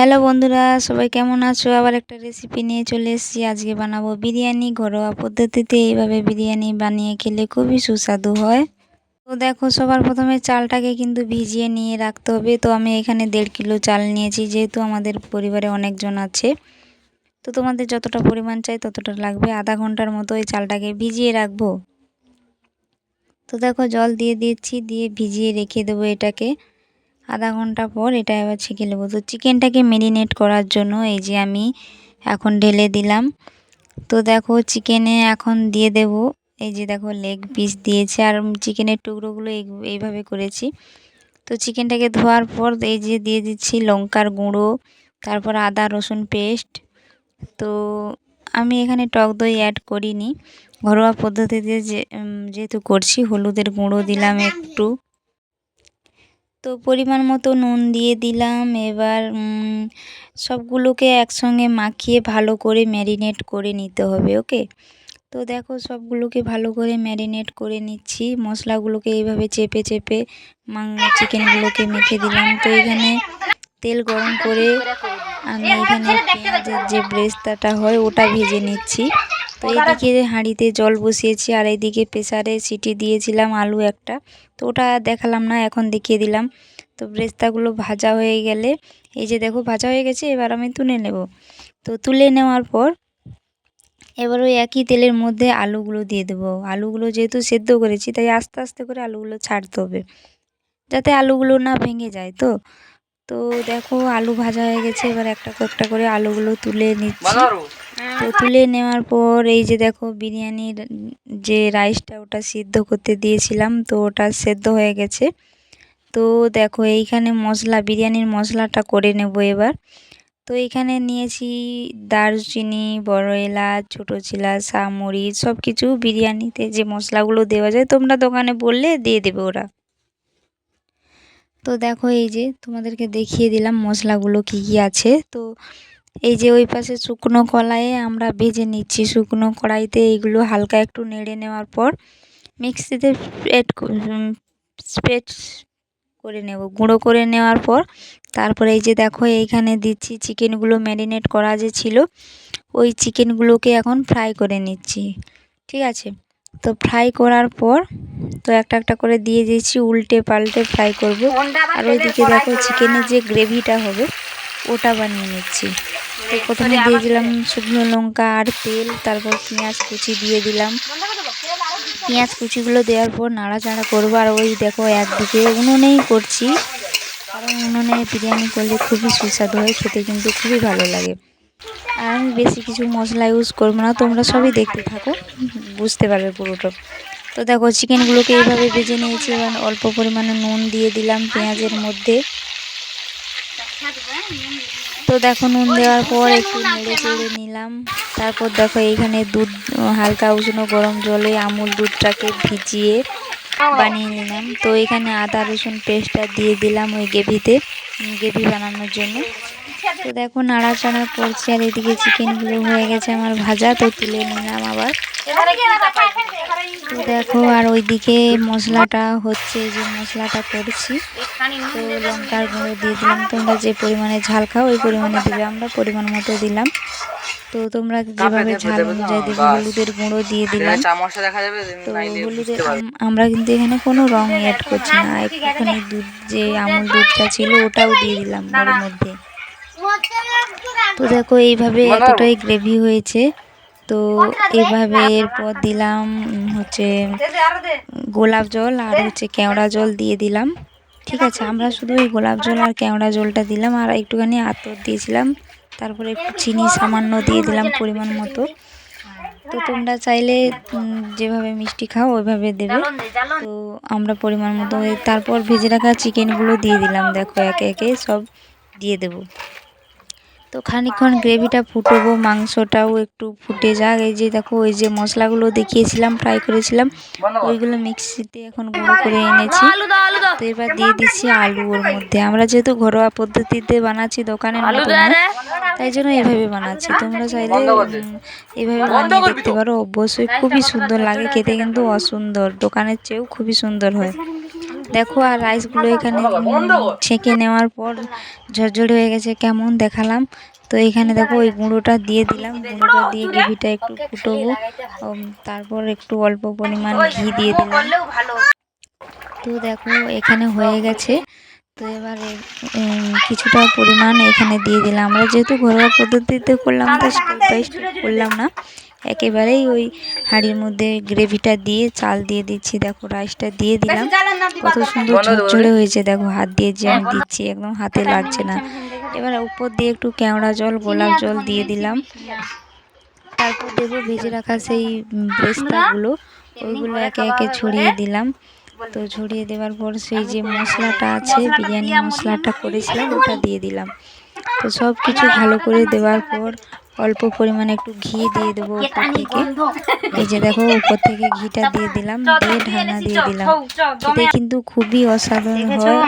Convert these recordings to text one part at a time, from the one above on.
Hello বন্ধুরা, সবাই কেমন আছো? আবার একটা রেসিপি নিয়ে চলে এসেছি। আজকে বানাবো বিরিয়ানি। ঘরোয়া পদ্ধতিতে এইভাবে বিরিয়ানি বানিয়ে খেলে খুবই সুস্বাদু হয়। তো দেখো, সবার প্রথমে চালটাকে কিন্তু ভিজিয়ে নিয়ে রাখতে হবে। তো আমি এখানে 1.5 কিলো চাল নিয়েছি, যেহেতু আমাদের পরিবারে অনেকজন আছে। তো তোমাদের যতটা পরিমাণ চাই ততটা লাগবে। আধা ঘন্টার মতো এই চালটাকে ভিজিয়ে রাখবো। তো দেখো, জল দিয়ে দিচ্ছি, দিয়ে ভিজিয়ে রেখে দেবো এটাকে। আধা ঘন্টা পর এটা এবার ছেঁকে নেবো। তো চিকেনটাকে ম্যারিনেট করার জন্য এই যে আমি এখন ঢেলে দিলাম। তো দেখো, চিকেনে এখন দিয়ে দেব, এই যে দেখো লেগ পিস দিয়েছে, আর চিকেনের টুকরোগুলো এইভাবে করেছি। তো চিকেনটাকে ধোয়ার পর এই যে দিয়ে দিচ্ছি লঙ্কার গুঁড়ো, তারপর আদা রসুন পেস্ট। তো আমি এখানে টক দই অ্যাড করিনি, ঘরোয়া পদ্ধতিতে যেহেতু করছি। হলুদের গুঁড়ো দিলাম একটু। তো পরিমাণ মতো নুন দিয়ে দিলাম। এবার সবগুলোকে একসঙ্গে মাখিয়ে ভালো করে ম্যারিনেট করে নিতে হবে। ওকে, তো দেখো সবগুলোকে ভালো করে ম্যারিনেট করে নিচ্ছি। মশলাগুলোকে এইভাবে চেপে চেপে চিকেনগুলোকে মেখে দিলাম। তো এখানে তেল গরম করে আমি এখানে পেঁয়াজের যে ব্রেস্তাটা হয় ওটা ভেজে নিচ্ছি। তো এইদিকে হাঁড়িতে জল বসিয়েছি, আর এইদিকে প্রেসারে সিটি দিয়েছিলাম আলু একটা। তো ওটা দেখালাম না, এখন দেখিয়ে দিলাম। তো ব্রেস্তাগুলো ভাজা হয়ে গেলে, এই যে দেখো ভাজা হয়ে গেছে, এবার আমি তুলে নেব। তো তুলে নেওয়ার পর এবার ওই একই তেলের মধ্যে আলুগুলো দিয়ে দেবো। আলুগুলো যেহেতু সেদ্ধ করেছি, তাই আস্তে আস্তে করে আলুগুলো ছাড়তে হবে, যাতে আলুগুলো না ভেঙে যায়। তো তো দেখো, আলু ভাজা হয়ে গেছে। এবার একটা একটা করে আলুগুলো তুলে নিচ্ছি। তো তুলে নেওয়ার পর এই যে দেখো, বিরিয়ানির যে রাইসটা ওটা সিদ্ধ করতে দিয়েছিলাম, তো ওটা সেদ্ধ হয়ে গেছে। তো দেখো, এইখানে বিরিয়ানির মশলাটা করে নেব এবার। তো এইখানে নিয়েছি দারচিনি, বড় এলাচ, ছোটো চিলা, মরিচ, সব কিছু বিরিয়ানিতে যে মশলাগুলো দেওয়া যায়, তোমরা দোকানে বললে দিয়ে দেবে ওরা। তো দেখো, এই যে তোমাদেরকে দেখিয়ে দিলাম মশলাগুলো কি কি আছে। তো এই যে ওই পাশে শুকনো কড়াইয়ে আমরা ভেজে নিচ্ছি। শুকনো কড়াইতে এইগুলো হালকা একটু নেড়ে নেওয়ার পর মিক্সিতে পেস্ট করে নেব, গুঁড়ো করে নেওয়ার পর তারপরে এই যে দেখো, এইখানে দিচ্ছি চিকেনগুলো ম্যারিনেট করা যে ছিল, ওই চিকেনগুলোকে এখন ফ্রাই করে নিচ্ছি। ঠিক আছে, তো ফ্রাই করার পর তো একটা একটা করে দিয়ে দিয়েছি, উল্টে পাল্টে ফ্রাই করব। আর ওইদিকে দেখো, চিকেনের যে গ্রেভিটা হবে ওটা বানিয়ে নিচ্ছি। তো প্রথমে দিয়ে দিলাম শুকনো লঙ্কা আর তেল, তারপর পেঁয়াজ কুচি দিয়ে দিলাম। পেঁয়াজ কুচিগুলো দেওয়ার পর নাড়াচাড়া করবো। আর ওই দেখো, একদিকে উনুনেই করছি, কারণ উনুনে বিরিয়ানি করলে খুবই সুস্বাদু হয়, খেতে কিন্তু খুবই ভালো লাগে। আর আমি বেশি কিছু মশলা ইউজ করবো না, তোমরা সবই দেখতে থাকো, বুঝতে পারবে পুরোটা। তো দেখো, চিকেনগুলোকে এইভাবে ভেজে নিয়েছি। এবার অল্প পরিমাণে নুন দিয়ে দিলাম পেঁয়াজের মধ্যে। তো দেখো, নুন দেওয়ার পর একটু নেড়ে চেড়ে নিলাম। তারপর দেখো, এইখানে দুধ, হালকা উষ্ণ গরম জলে আমুল দুধটাকে ভিজিয়ে বানিয়ে নিলাম। তো এখানে আদা রসুন পেস্টটা দিয়ে দিলাম ওই গ্রেভি বানানোর জন্য। তো দেখো, নাড়াচাড়া করছি, আর এদিকে চিকেনগুলো হয়ে গেছে আমার ভাজা। তো তুলে নিলাম আবার। তো দেখো, আর ওইদিকে মশলাটা হচ্ছে, যে মশলাটা করছি। তো লঙ্কার গুঁড়ো দিয়ে দিলাম, তোমরা যে পরিমাণে ঝাল খাও ওই পরিমাণে দিবে, আমরা পরিমাণ মতো দিলাম। তো তোমরা যেভাবে ঝাল অনুযায়ী দেবে। হলুদের গুঁড়ো দিয়ে দিলাম। তো আমরা কিন্তু এখানে কোনো রং অ্যাড করছি না, একটুখানি দুধ, যে আমুল দুধটা ছিল ওটাও দিয়ে দিলাম ওর মধ্যে। তো দেখো, এইভাবে এতটাই গ্রেভি হয়েছে। তো এইভাবে এরপর দিলাম হচ্ছে গোলাপ জল, আর হচ্ছে কেওড়া জল দিয়ে দিলাম। ঠিক আছে, আমরা শুধু এই গোলাপ জল আর কেওড়া জলটা দিলাম, আর একটুখানি আতর দিয়েছিলাম। তারপরে একটু চিনি সামান্য দিয়ে দিলাম পরিমাণ মতো। তো তোমরা চাইলে যেভাবে মিষ্টি খাও ওইভাবে দেবে। তো আমরা পরিমাণ মতো, তারপর ভেজে রাখা চিকেনগুলো দিয়ে দিলাম। দেখো, একে একে সব দিয়ে দেবো। তো খানিকক্ষণ গ্রেভিটা ফুটবো, মাংসটাও একটু ফুটে যাক। এই যে দেখো, ওই যে মশলাগুলো দেখিয়েছিলাম ফ্রাই করেছিলাম, ওইগুলো মিক্সিতে এখন গুঁড়ো করে এনেছি। তো এবার দিয়ে দিচ্ছি আলু ওর মধ্যে। আমরা যেহেতু ঘরোয়া পদ্ধতিতে বানাচ্ছি, দোকানের মতো নয়, তাই জন্য এভাবে বানাচ্ছি। তোমরা চাইলে এভাবে বানিয়ে দেখতে পারো, অবশ্যই খুবই সুন্দর লাগে খেতে, কিন্তু অসুন্দর, দোকানের চেয়েও খুবই সুন্দর হয়। দেখো আর রাইসগুলো এখানে ছেঁকে নেওয়ার পর ঝরঝরে হয়ে গেছে, কেমন দেখালাম। তো এখানে দেখো ওই গুঁড়োটা দিয়ে দিলাম, গুঁড়োটা দিয়ে গ্রেভিটা একটু ফুটবো, তারপর একটু অল্প পরিমাণ ঘি দিয়ে দিলাম। তো দেখো এখানে হয়ে গেছে। তো এবারে কিছুটা পরিমাণ এখানে দিয়ে দিলাম। আমরা যেহেতু ঘরোয়া পদ্ধতিতে করলাম তো স্টেপ বাই স্টেপ করলাম না, একেবারেই ওই হাঁড়ির মধ্যে গ্রেভিটা দিয়ে চাল দিয়ে দিচ্ছি। দেখো রাইসটা দিয়ে দিলাম, কত সুন্দর ঝরঝরে হয়েছে। দেখো হাত দিয়ে যে আমি দিচ্ছি একদম হাতে লাগছে না। এবার উপর দিয়ে একটু কেওড়া জল, গোলাপ জল দিয়ে দিলাম। তারপর দেবো ভেজে রাখা সেই ব্রেস্তাগুলো, ওইগুলো একে একে ছড়িয়ে দিলাম। তো ছড়িয়ে দেওয়ার পর সেই যে মশলাটা আছে, বিরিয়ানি মশলাটা করেছিলাম, ওটা দিয়ে দিলাম। তো সব কিছু ভালো করে দেওয়ার পর অল্প পরিমাণে একটু ঘি দিয়ে দেবো উপর থেকে। এই যে দেখো উপর থেকে ঘিটা দিয়ে দিলাম, দিয়ে ঢাকনা দিয়ে দিলাম। খেতে কিন্তু খুবই অসাধারণ হয়,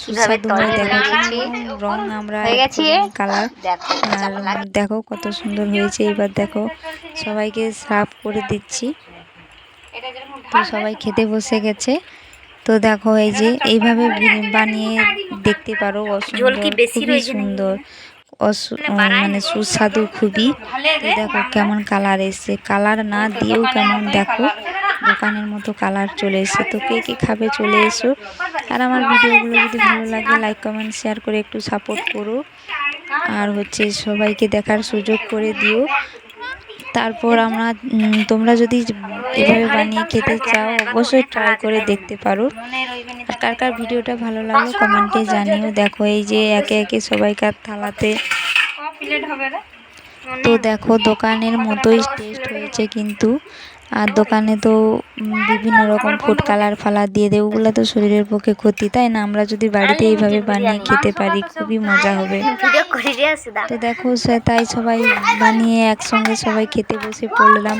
সুস্বাদু হয়। দেখো রং আমরা কালার, আর দেখো কত সুন্দর হয়েছে। এবার দেখো সবাইকে সার্ভ করে দিচ্ছি। তো সবাই খেতে বসে গেছে। তো দেখো এই যে এইভাবে বানিয়ে দেখতে পারো, খুবই সুন্দর, মানে সুস্বাদু খুবই। তো দেখো কেমন কালার এসছে, কালার না দিয়েও কেমন দেখো দোকানের মতো কালার চলে এসছে। তো কে কে খাবে চলে এসো। আর আমার ভিডিওগুলো যদি ভালো লাগে লাইক কমেন্ট শেয়ার করে একটু সাপোর্ট করো, আর হচ্ছে সবাইকে দেখার সুযোগ করে দিও। তারপর তোমরা যদি এভাবে বানিয়ে খেতে চাও অবশ্যই ট্রাই করে দেখতে পারো। আর কার কার ভিডিওটা ভালো লাগলো কমেন্টে জানিও। দেখো এই যে একে একে সবাইকার থালাতে, তো দেখো দোকানের মতোই টেস্ট হয়েছে কিন্তু। আর দোকানে তো বিভিন্ন রকম ফুড কালার ফালার দিয়ে দেয়, ওগুলো তো শরীরের পক্ষে ক্ষতি, তাই না? আমরা যদি বাড়িতে এইভাবে বানিয়ে খেতে পারি খুবই মজা হবে। তো দেখো তাই সবাই বানিয়ে একসঙ্গে সবাই খেতে বসে পড়লাম।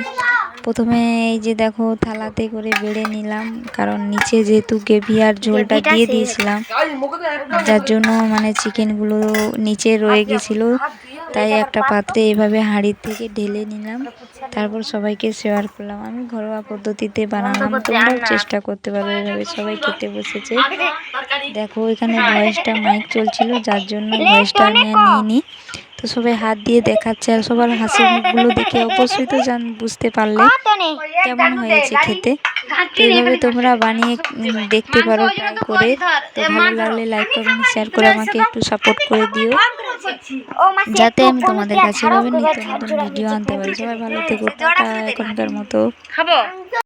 প্রথমে এই যে দেখো থালাতে করে বেড়ে নিলাম, কারণ নিচে যেহেতু গ্রেভি আর ঝোলটা দিয়ে দিয়েছিলাম, যার জন্য মানে চিকেনগুলো নিচে রয়ে গেছিলো, তাই একটা পাত্রে এভাবে হাঁড়ির থেকে ঢেলে নিলাম। তারপর সবাইকে শেয়ার করলাম। আমি ঘরোয়া পদ্ধতিতে বানালাম, তোমরাও চেষ্টা করতে পারো এভাবে। সবাই খেতে বসেছে। দেখো এখানে ভয়েসটা মাইক চলছিল, যার জন্য ভয়েসটা আমি নিইনি। তো সবাই হাত দিয়ে দেখাচ্ছে, আর সবার হাসি মুখগুলো দেখে অবশ্যই তো বুঝতে পারলে কেমন হয়েছে খেতে। তো এইভাবে তোমরা বানিয়ে দেখতে পারো ট্রাই করে। তো ভালো লাগলে লাইক কমেন্ট শেয়ার করে আমাকে একটু সাপোর্ট করে দিও, যাতে আমি তোমাদের কাছে এভাবে নিত্য নতুন ভিডিও আনতে পারি। সবাই ভালো থেকো, টাটা এখনকার মতো।